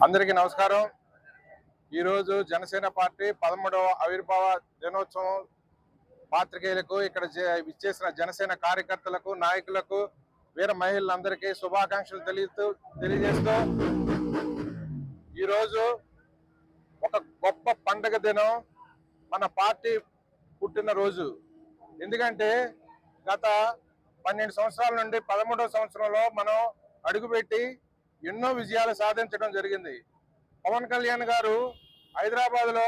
అందరికీ నమస్కారం। ఈ రోజు జనసేన పార్టీ 13వ ఆవిర్భావ దినోత్సవం పాత్రికేయులకు ఇక్కడ విచ్చేసిన జనసేన కార్యకర్తలకు నాయకులకు వీర మహిళలందరికీ శుభాకాంక్షలు తెలియజేస్తూ ఈ రోజు ఒక గొప్ప పండగ దినం, మన పార్టీ పుట్టిన రోజు। ఎందుకంటే గత 12 సంవత్సరాల నుండి 13వ సంవత్సరంలో మనం అడుగుపెట్టి ఎన్నో విజయాలు సాధించడం జరిగింది। పవన్ కళ్యాణ్ గారు హైదరాబాద్ లో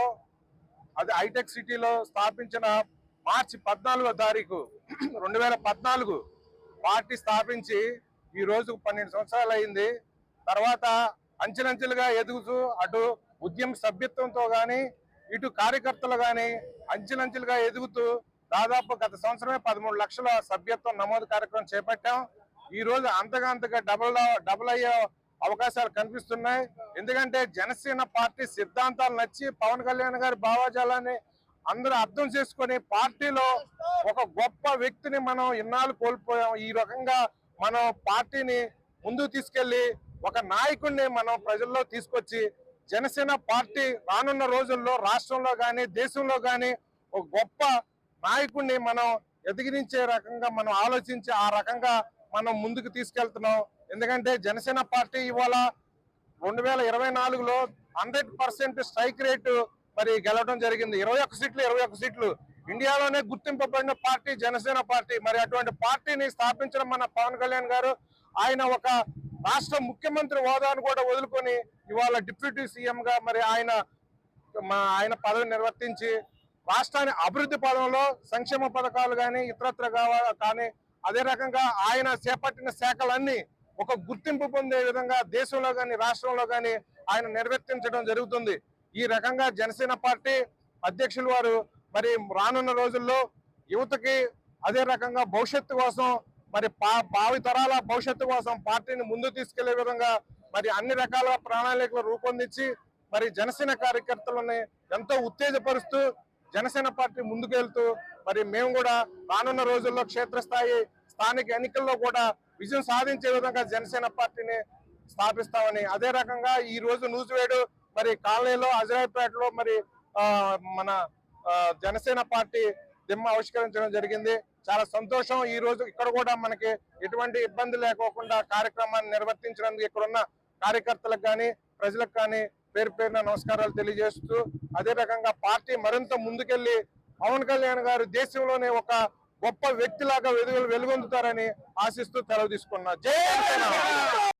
అది హైటెక్ సిటీలో స్థాపించిన మార్చి 14వ తారీఖు 2014 పార్టీ స్థాపించి ఈ రోజు 12 సంవత్సరాలు అయింది। తర్వాత అంచెలంచెలుగా ఎదుగుతూ అటు ఉద్యమ సభ్యత్వంతో గాని ఇటు కార్యకర్తలు గాని అంచెలంచెలుగా ఎదుగుతూ దాదాపు గత సంవత్సరమే 13 లక్షల సభ్యత్వం నమోదు కార్యక్రమం చేపట్టాం। ఈ రోజు అంతగా డబుల్ అయ్యే అవకాశాలు కనిపిస్తున్నాయి। ఎందుకంటే జనసేన పార్టీ సిద్ధాంతాలు నచ్చి పవన్ కళ్యాణ్ గారి భావజాలాన్ని అందరూ అర్థం చేసుకొని పార్టీలో ఒక గొప్ప వ్యక్తిని మనం ఇన్నాళ్ళు కోల్పోయాం। ఈ రకంగా మనం పార్టీని ముందుకు తీసుకెళ్లి ఒక నాయకుడిని మనం ప్రజల్లో తీసుకొచ్చి జనసేన పార్టీ రానున్న రోజుల్లో రాష్ట్రంలో కానీ దేశంలో కానీ ఒక గొప్ప నాయకుడిని మనం ఎదిగించే రకంగా మనం ఆలోచించి ఆ రకంగా మనం ముందుకు తీసుకెళ్తున్నాం। ఎందుకంటే జనసేన పార్టీ ఇవాళ 2024లో 100% స్ట్రైక్ రేటు మరి గెలవడం జరిగింది। 21 సీట్లు ఇండియాలోనే గుర్తింపబడిన పార్టీ జనసేన పార్టీ। మరి అటువంటి పార్టీని స్థాపించిన మన పవన్ కళ్యాణ్ గారు ఆయన ఒక రాష్ట్ర ముఖ్యమంత్రి హోదాను కూడా వదులుకొని ఇవాళ డిప్యూటీ సీఎం గా మరి ఆయన పదవి నిర్వర్తించి రాష్ట్రాన్ని అభివృద్ధి పదంలో సంక్షేమ పథకాలు కానీ ఇతరత్ర కానీ అదే రకంగా ఆయన చేపట్టిన శాఖలన్నీ ఒక గుర్తింపు పొందే విధంగా దేశంలో కానీ రాష్ట్రంలో కానీ ఆయన నిర్వర్తించడం జరుగుతుంది। ఈ రకంగా జనసేన పార్టీ అధ్యక్షులు వారు మరి రానున్న రోజుల్లో యువతకి అదే రకంగా భవిష్యత్తు కోసం మరి భావి తరాల భవిష్యత్తు కోసం పార్టీని ముందుకు తీసుకెళ్లే విధంగా మరి అన్ని రకాల ప్రణాళికలు రూపొందించి మరి జనసేన కార్యకర్తలని ఎంతో ఉత్తేజపరుస్తూ జనసేన పార్టీ ముందుకెళ్తూ మరి మేము కూడా రానున్న రోజుల్లో క్షేత్రస్థాయి స్థానిక ఎన్నికల్లో కూడా విజయం సాధించే విధంగా జనసేన పార్టీని స్థాపిస్తామని, అదే రకంగా ఈ రోజు నూజివేడు మరి కాలనీలో అజరాయిపేటలో మరి మన జనసేన పార్టీ దిమ్మ ఆవిష్కరించడం జరిగింది। చాలా సంతోషం। ఈ రోజు ఇక్కడ కూడా మనకి ఎటువంటి ఇబ్బంది లేకోకుండా కార్యక్రమాన్ని నిర్వర్తించినందుకు ఇక్కడున్న కార్యకర్తలకు కానీ ప్రజలకు కానీ పేరు పేరున నమస్కారాలు తెలియజేస్తూ అదే రకంగా పార్టీ మరింత ముందుకెళ్లి పవన్ కళ్యాణ్ గారు దేశంలోనే ఒక గొప్ప వ్యక్తిలాగా వెలుగొందుతారని ఆశిస్తూ సెలవు తీసుకున్నా। జై జనసేన।